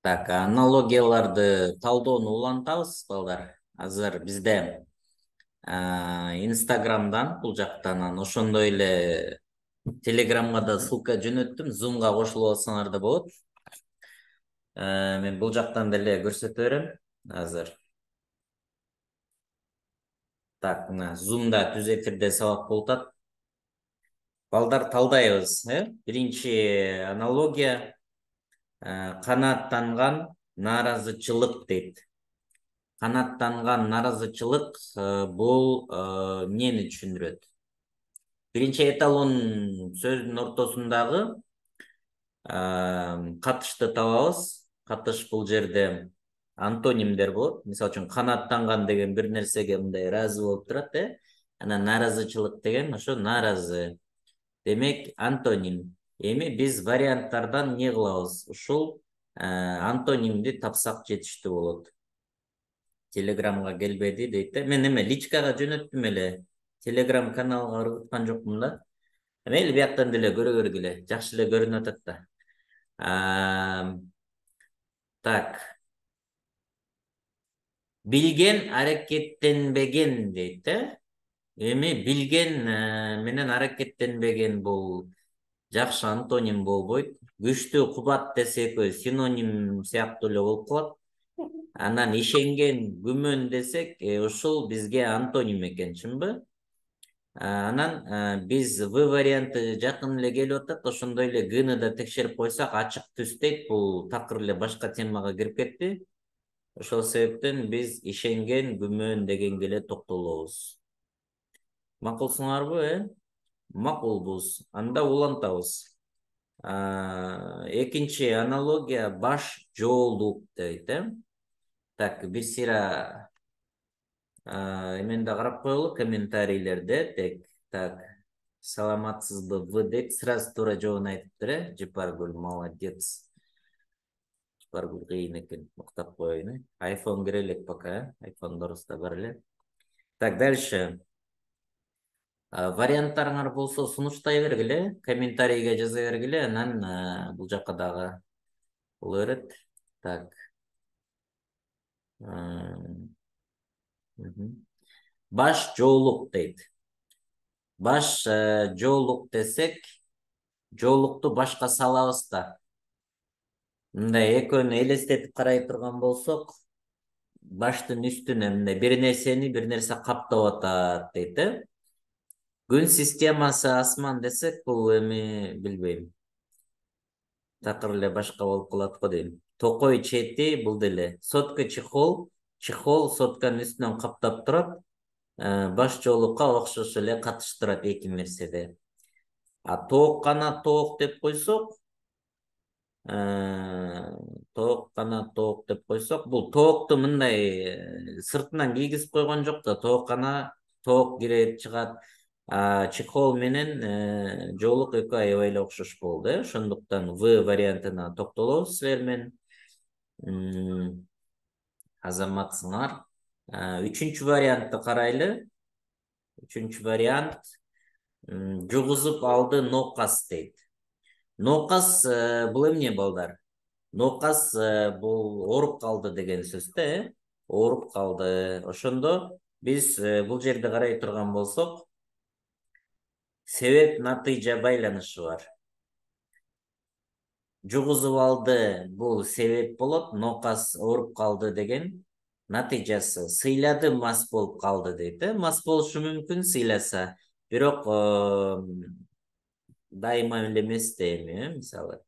Так, аналогияларды талдоону улантабыз, балдар. Азыр бизде Инстаграмдан, бул жактан, ошондой эле Телеграмга да ссылка жөнөттүм. Зумга кошулуп алсаңар да болот. Мен бул жактан деле көрсөтө берем азыр. Так, мына Зумда түз эфирде сабак болуп атат. Балдар талдайбыз, Биринчи аналогия канааттанган нааразычылык дейт. Канааттанган нааразычылык бул эмнени түшүндүрөт? Биринчи эталон сөздүн ортосундагы катышты табабыз. Катыш бул жерде антонимдер болот. Мисалы үчүн канааттанган деген бир нерсеге мындай ыраазы болуп турат, Анан нааразычылык деген ошо нааразы. Демек антоним. Эми биз варианттардан эмне кылабыз? Ушул антонимди тапсак жетиштүү болот. Телеграмга келбеди дейт. Мен эме личкага жөнөттүм эле. Телеграм каналга ыргыткан жокмун да. Мейли бияктан деле көрө бергиле. Жакшы эле көрүнүп атат да. Так. Билген аракеттенбеген дейт, Эми билген менен аракеттенбеген бул жакшы антоним болбойт. Күчтүү кубат десек синоним сыяктуу эле болуп калат. Анан ишенген, күмөн десек, ушул бизге антоним экен, чынбы? Анан биз В варианты жакын эле келип атат, ошондой эле Гны да текшерип койсак ачык түс дейт. Бул такыр эле башка темага кирип кетти. Ошол себептен биз ишенген, күмөн дегенге эле токтолобуз. Макулсуңарбы, Макулбуз. Анда улантабыз. Экинчи аналогия баш жоолук дейт, Так, бир сыйра эменде карап коелу комментарийлерде. Так, саламатсызбы В дейт, сразу туура жообун айтыптыр, Жыпаргүл, молодец. Жыпаргүл кыйын экен, уктап коеюн, Айфон кире элек пока, айфондорубуз да бар эле. Так, дальше. Варианттарыңар болсо сунуштай бергиле, комментарийге жаза бергиле, анан бул жакка дагы боло берет. Так. Баш жоолук дейт. Баш жоолук десек, жоолукту башка салабыз да. Мындай экөөнү элестетип карай турган болсок, баштын үстүнө мындай бир нерсени бир нерсе каптап атат дейт, Күн системасы асман десек, бул эми билбейм. Такыр эле башка болуп калат го дейм. Токой чети бул деле. Сотка чехол, чехол сотканын үстүнөн каптап турат. Баш жоолукка окшош эле катыштырат эки нерседе. Тоок гана тоок деп койсок, бул тоокту мындай сыртынан кийгизип койгон жок да, тоок гана тоок кирет, чыгат. Чехол менен жоолук экөө аябай эле окшош болду, Ошондуктан В вариантына токтолобуз силер менен. Азаматсыңар. Үчүнчү вариантты карайлы. Үчүнчү вариант жугузуп алды нокас дейт. Нокас бул эмне, балдар? Нокас бул ооруп калды деген сөз да, ооруп калды. Ошондо биз бул жерде карай турган болсок, себеп натыйжа байланышы бар. Жугузуп алды бул себеп болот, нокас ооруп калды деген натыйжасы. Сыйлады, мас болуп калды дейт, Мас болушу мүмкүн сыйласа, бирок дайыма эле эмес да эми, мисалы.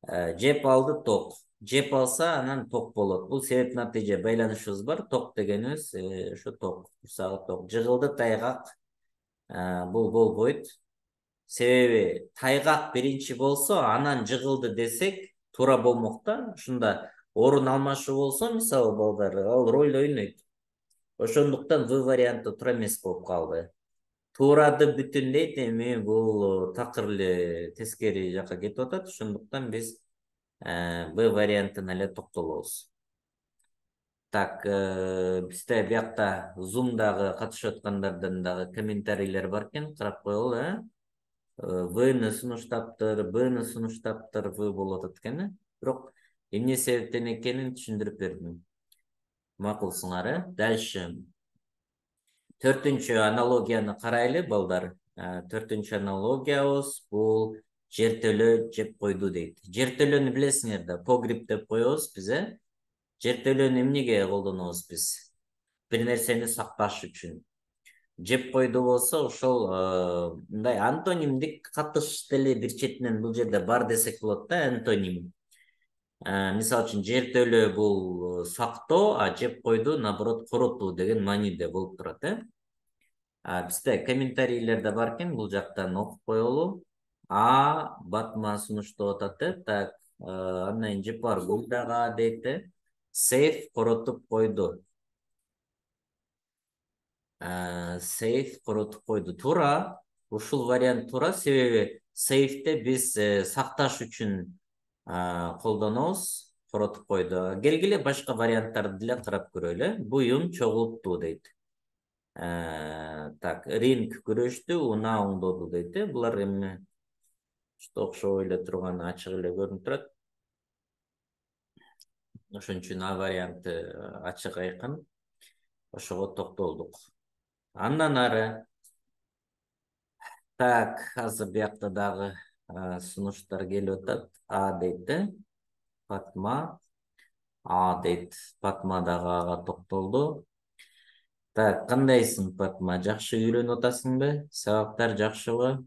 Жеп алды ток. Жеп алса, анан ток болот. Бул себеп натыйжа байланышыбыз бар. Ток дегенибиз ошо ток, курсагы ток. Жыгылды тайгак, бул болбойт. Себеби тайгак биринчи болсо, анан жыгылды десек, туура болмок да. Ушунда орун алмашуу болсо, мисалы, балдар, ал роль ойнойт. Ошондуктан В варианты туура эмес болуп калды. Туурады бүтүндөй эми бул такыр эле тескери жакка кетип атат. Ошондуктан биз В вариантына эле токтолобуз. Так, бизде биякта Zoom'дагы катышып аткандардан дагы комментарийлер бар экен, карап коелу, Вны сунуштаптыр, Бны сунуштаптыр, В болуп атат экен, бирок Эмне себептен экенин түшүндүрүп бердим. Макулсуңар, Дальше. Төртүнчү аналогияны карайлы, балдар. Төртүнчү аналогиябыз бул жертөлө жеп койду дейт. Жертөлөнү билесиңер да, погреб деп коебуз биз, Жертөлөнү эмнеге колдонобуз биз? Бир нерсени сакташ үчүн. Жеп койду болсо, ошол мындай антонимдик катыш деле бир четинен бул жерде бар десек болот да, антоним. Мисалы үчүн жертөлө бул сактоо, а жеп койду наоборот коротуу деген мааниде болуп турат, бизде комментарийлерде бар экен, бул жактан окуп коелу. Батма сунуштап атат, так, андан кийин Жепар Гүлдага дейт, сейф коротуп койду. Сейф коротуп койду. Туура, ушул вариант туура, себеби сейфте биз сакташ үчүн колдонобуз, коротуп койду. Келгиле башка варианттарды деле карап көрөлү. Буюм чогултту дейт. Так, ринг күрөштү, унаа оңдоду дейт. Булар эми окшоп эле турганы ачык эле көрүнүп турат. Ошон үчүн А варианты ачык айкын. Ошого токтолдук. Андан ары. Так, азыр биякта дагы сунуштар келип атат. Дейт, Патма. Дейт. Патма дагы ага токтолду. Так, кандайсың, Патма? Жакшы үйрөнүп атасыңбы? Сабактар жакшыбы?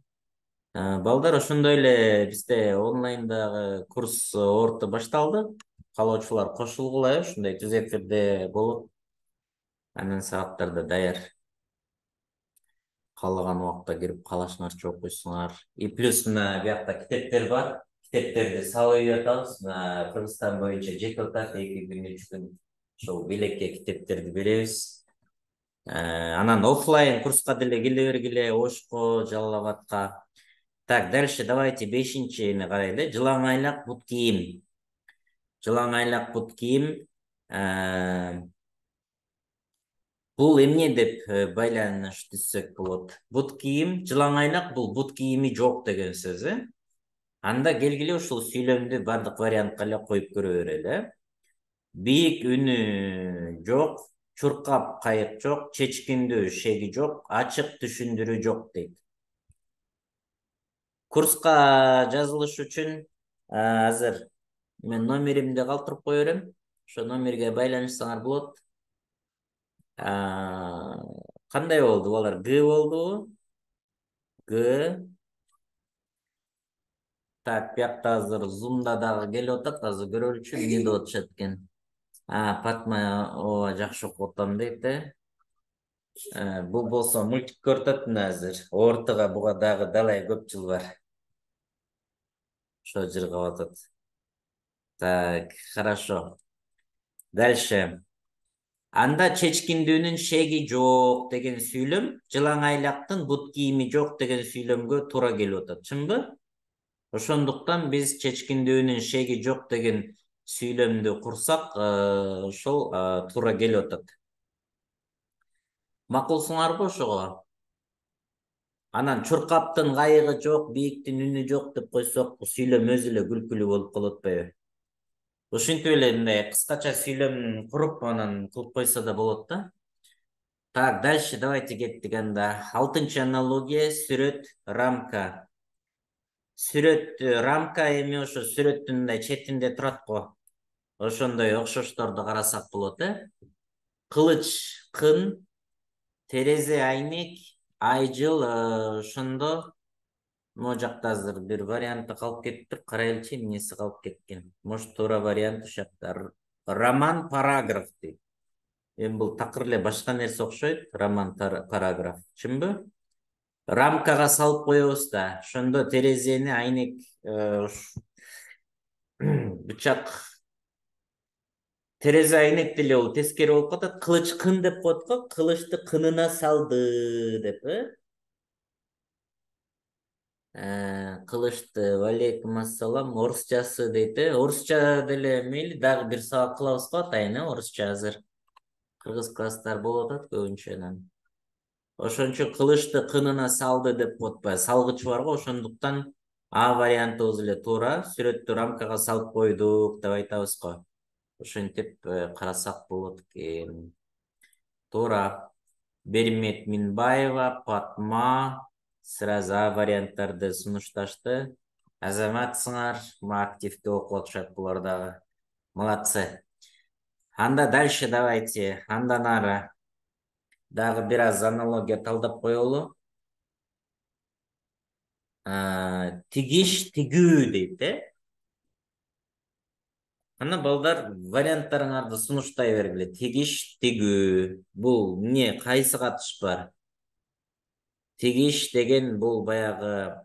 Балдар, ошондой эле бизде онлайндагы курс орто башталды. Каалоочулар кошулгула, ушундай түз эфирде болуп, анын сабактарда даяр. Каалаган убакта кирип каалашыңарчы окуйсуңар. И плюс мына биякта китептер бар. Китептерди салып үйүп атабыз. Мына Кыргызстан боюнча жетип атат, 2 күн, 3 күн. Ошол белекке китептерди беребиз. Анан оффлайн курска деле келе бергиле, Ошко, Жалал Абадка. Так, дальше давайте 5-нчини карайлы. Жылаңайлак бут кийим. Жылаңайлак бут кийим. Бул эмне деп байланыш түзсөк болот? Бут кийим, жылаңайлак бул бут кийими жок деген сөз, Анда келгиле ушул сүйлөмдү бардык вариантка эле коюп көрө берели, Бийик үнү жок, чуркап кайык жок, чечкиндүү шеги жок, ачык түшүндүрүү жок дейт. Курска жазылыш үчүн азыр мен номеримди калтырып кое берем. Ошо номерге байланышсаңар болот. Кандай болду балар? Г болдубу? Г. Так, биякта азыр зумда дагы келип атат, азыр көрөлүчү эмне деп атышат экен. Патма ооба жакшы окуп атам дейт, Бул болсо мультик көрүп атат мына азыр. Ортого буга дагы далай көп жыл бар. Ошо жыргап атат. Так, хорошо. Дальше. Анда чечкиндүүнүн шеги жок деген сүйлөм, жылаңайлактын бут кийими жок деген сүйлөмгө туура келип атат, чынбы? Ошондуктан биз чечкиндүүнүн шеги жок деген сүйлөмдү курсак, ошол туура келип атат. Макулсуңарбы ошого? Анан чуркаптын кайыгы жок, бийиктин үнү жок деп койсок, сүйлөм өзү эле күлкүлүү болуп калып атпайбы? Ушинтип эле мындай кыскача сүйлөм куруп анан кылып койсо да болот да. Так, дальше давайте кеттик анда. 6-нчы аналогия, сүрөт, рамка. Сүрөт, рамка эми ошо сүрөттүн мындай четинде турат го. Ошондой окшошторду карасак болот, Кылыч, кын, терезе, айнек, айжыл, ошондо могу жакта азыр бир варианты калып кетиптир. Карайлычы эмнеси калып кеткен. Может, туура вариант ушул жакта. Роман, параграф дейт. Эми бул такыр эле башка нерсе окшойт, роман, параграф. Чынбы? Рамкага салып коебуз да. Ошондо терезени, айнек, бычак, терезе, айнек деле бул тескери болуп катат. Кылыч, кын деп коет го. Кылычты кынына салды деп, Кылычты, валейкум ассалам, орусчасы дейт, Орусча деле мейли, дагы бир сабак кылабыз го атайын, орусча азыр. Кыргыз класстар болуп атат көбүнчө анан. Ошон үчүн кылычты кынына салды деп коет, салгыч бар го, ошондуктан А вариантыбыз эле туура. Сүрөттү рамкага салып койдук деп айтабыз го. Ошентип карасак болот экен. Туура. Беримет Минбаева, Патма сразу А варианттарды сунушташты. Азаматсыңар, активдүү окуп атышат булар дагы. Молодцы. Анда дальше давайте. Андан ары. Дагы бир аз аналогия талдап коелу. Тигиш, тигүү дейт, Ана балдар варианттарыңарды сунуштай бергиле. Тигиш, тигүү. Бул эмне, кайсы катыш бар? Тигиш деген бул баягы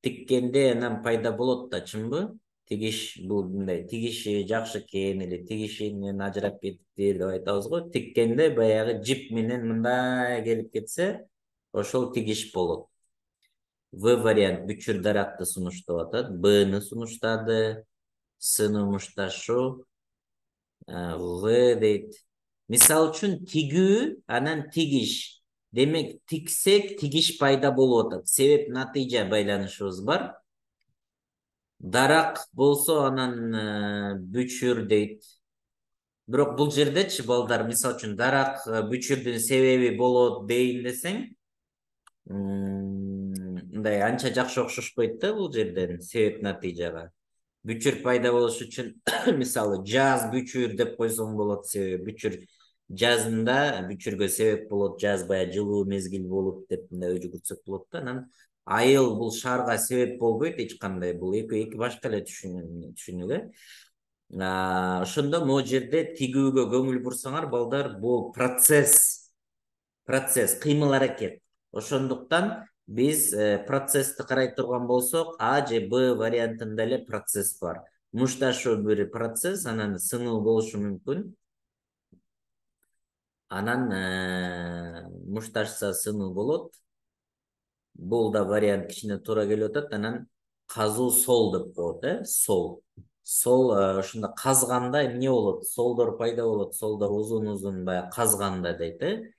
тиккенде анан пайда болот да, чынбы? Тигиш бул мындай, тигиши жакшы экен или тигишинен ажырап кетти деп айтабыз го. Тиккенде баягы жип менен мындай келип кетсе, ошол тигиш болот. В вариант бүчүр даракты сунуштап атат. Бны сунуштады. Сыны мушташу. В дейт. Мисал үчүн тигүү, анан тигиш. Демек, тиксек тигиш пайда болуп атат. Себеп натыйжа байланышыбыз бар. Дарак болсо анан бүчүр дейт. Бирок бул жердечи балдар, мисал үчүн дарак бүчүрдүн себеби болот дейин десең, мындай анча жакшы окшошпойт да бул жерден себеп натыйжага. Бүчүр пайда болуш үчүн мисалы жаз бүчүр деп койсоң болот, себеби бүчүр жазында бүчүргө себеп болот, жаз баягы жылуу мезгил болуп деп мындай ой жүгүртсөк болот да. Анан айыл бул шаарга себеп болбойт эч кандай, бул эки башка эле түшүнүк. Ошондо могу жерде тигүүгө көңүл бурсаңар балдар, бул процесс, кыймыл аракет. Ошондуктан биз процессти карай турган болсок, А же Б вариантында эле процесс бар. Мушташуу бир процесс, анан сынуу болушу мүмкүн. Анан мушташса сынуу болот. Бул да вариант кичине туура келип атат. Анан казуу сол деп коет, сол. Сол ошондо казганда эмне болот? Солдор пайда болот. Солдор узун баягы казганда дейт,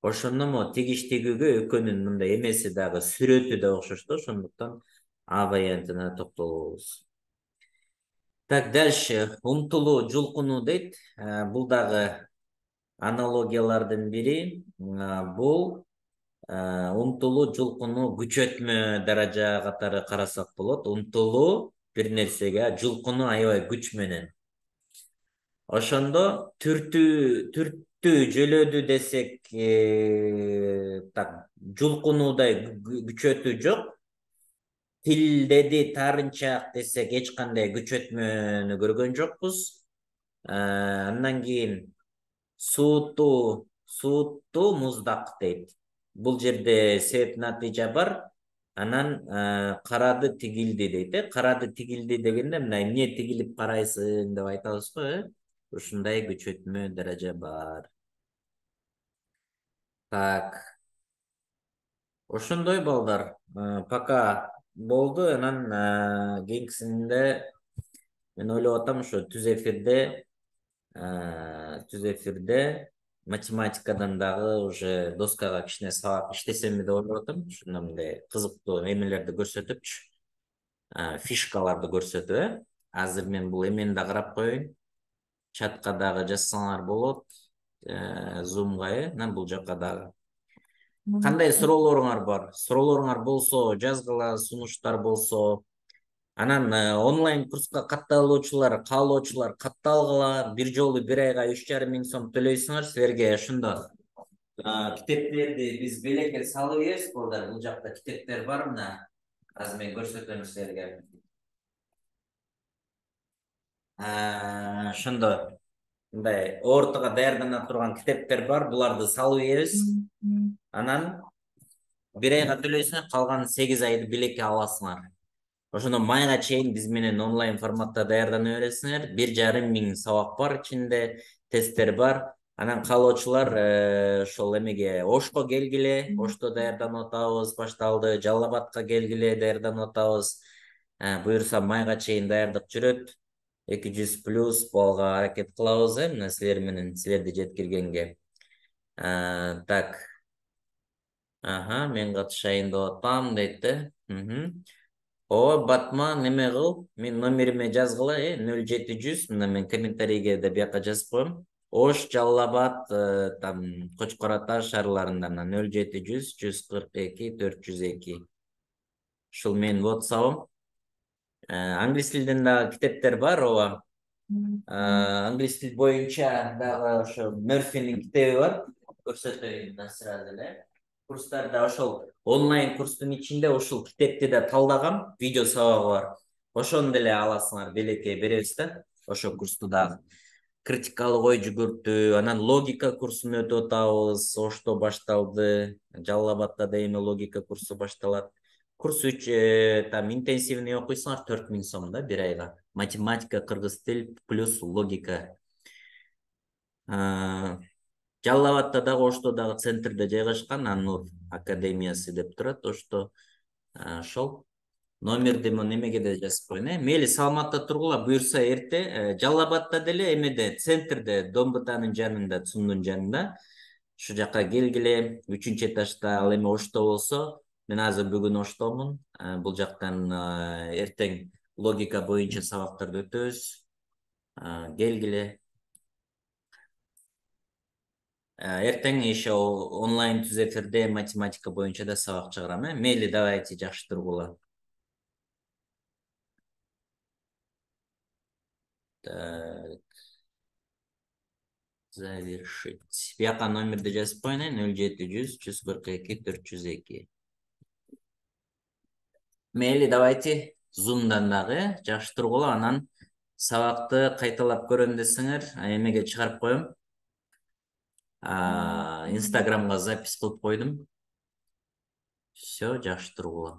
Ошондо мо тигиш тигүүгө экөөнүн мындай эмеси дагы сүрөтү да окшош да, ошондуктан А вариантына токтолобуз. Так, дальше. Умтулуу, жулкунуу дейт. Бул дагы аналогиялардын бири. Бул умтулуу, жулкунуу, күчөтмө даража катары карасак болот. Умтулуу бир нерсеге, жулкунуу аябай күч менен. Ошондо түрттүү жөлөдү десек, так, жулкунуудай күчөтүү жок. Тилдеди таарынчаак десек, эч кандай күчөтмөнү көргөн жокпуз. Андан кийин сууттуу муздак дейт. Бул жерде себеп натыйжа бар. Анан карады тигилди дейт. Карады тигилди дегенде мына эмне тигилип карайсың деп айтабыз го, Ушундай күчөтмө даража бар. Так. Ошондой балдар. Пока болду. Анан кийинкисинде мен ойлоп атам, ошо түз эфирде математикадан дагы уже доскага кичине сабак иштесемби деп ойлоп атам. Ушундо мындай кызыктуу эмелерди көрсөтүпчү. Фишкаларды көрсөтүп, Азыр мен бул эмени да карап коеюн. Чатка дагы жазсаңар болот. Зумга, анан бул жака дагы. Кандай суроолоруңар бар? Суроолоруңар болсо жазгыла, сунуштар болсо. Анан онлайн курска катталуучулар, каалоочулар катталгыла. Бир жолу бир айга 3,5 сом төлөйсүңөр. Силерге ошондо китептерди биз белекке салып беребиз балдар. Бул жакта китептер бар мына. Азыр мен көрсөтөм силерге. Ошондо мындай ортого даярдана турган китептер бар. Буларды салып беребиз. Анан бир айга төлөйсүңөр, калган 8 айды билекке аласыңар. Ошондо майга чейин биз менен онлайн форматта даярдана бересиңер. 1,5 сабак бар ичинде, тесттер бар. Анан каалоочулар ошол эмеге Ошко келгиле, Ошто даярданып атабыз, башталды. Жалал Абадка келгиле, даярданып атабыз. Буюрса майга чейин даярдык жүрөт. 200+ балга аракет кылабыз, мына силер менен, силерди жеткиргенге. Так. Мен катышайын деп атам дейт. Ооба батма неме кыл, мен номериме жазгыла, 0700, мына мен комментарийге да бияка жазып коем. Ош, Жалал Абад, там Кочкор Ата шаарларында 0700 142 402. Ушул менин WhatsApp'ым. Англис тилинен дагы китептер бар, ооба. Англис тил боюнча дагы ошо Мерфинин китеби бар. Көрсөтөйүн да сразу эле. Курстарда ошол онлайн курстун ичинде ушул китепти да талдагам, видео сабагы бар. Ошону деле аласыңар, белекке беребиз да. Ошо курсту дагы критикалык ой жүгүртүү, анан логика курсун өтүп атабыз. Ошто башталды. Жалал Абадта да эми логика курсу башталат. Курс 3 там интенсивный окуйсуңар 4000 сом да бир айга. Математика, кыргыз тил плюс логика. Жалал Абадта дагы ошто дагы центрде жайгашкан, Анур академиясы деп турат. Ошто ошол номерди немеге да жазып коеюн. Мейли саламатта тургула, буюрса эрте Жалал Абадта деле эмеде центрде Домбытанын жанында, Цундун жанында. Шу жака келгиле, 3-этажда. Ал эми Ошто болсо, мен азыр бүгүн Оштомун. Бул жактан эртең логика боюнча сабактарды өтөбүз. Келгиле. Эртең еще онлайн түз эфирде математика боюнча да сабак чыгарам. Мейли, давайте, жакшы тургула. Так. Завершить. Бияка номерди жазып коеюн, 0700 142 402. Мейли, давайте, зумдан дагы жакшы тургула, анан сабакты кайталап көрөм десеңер, эмеге чыгарып коем. Инстаграмга запись кылып койдум. Все, жакшы тургула.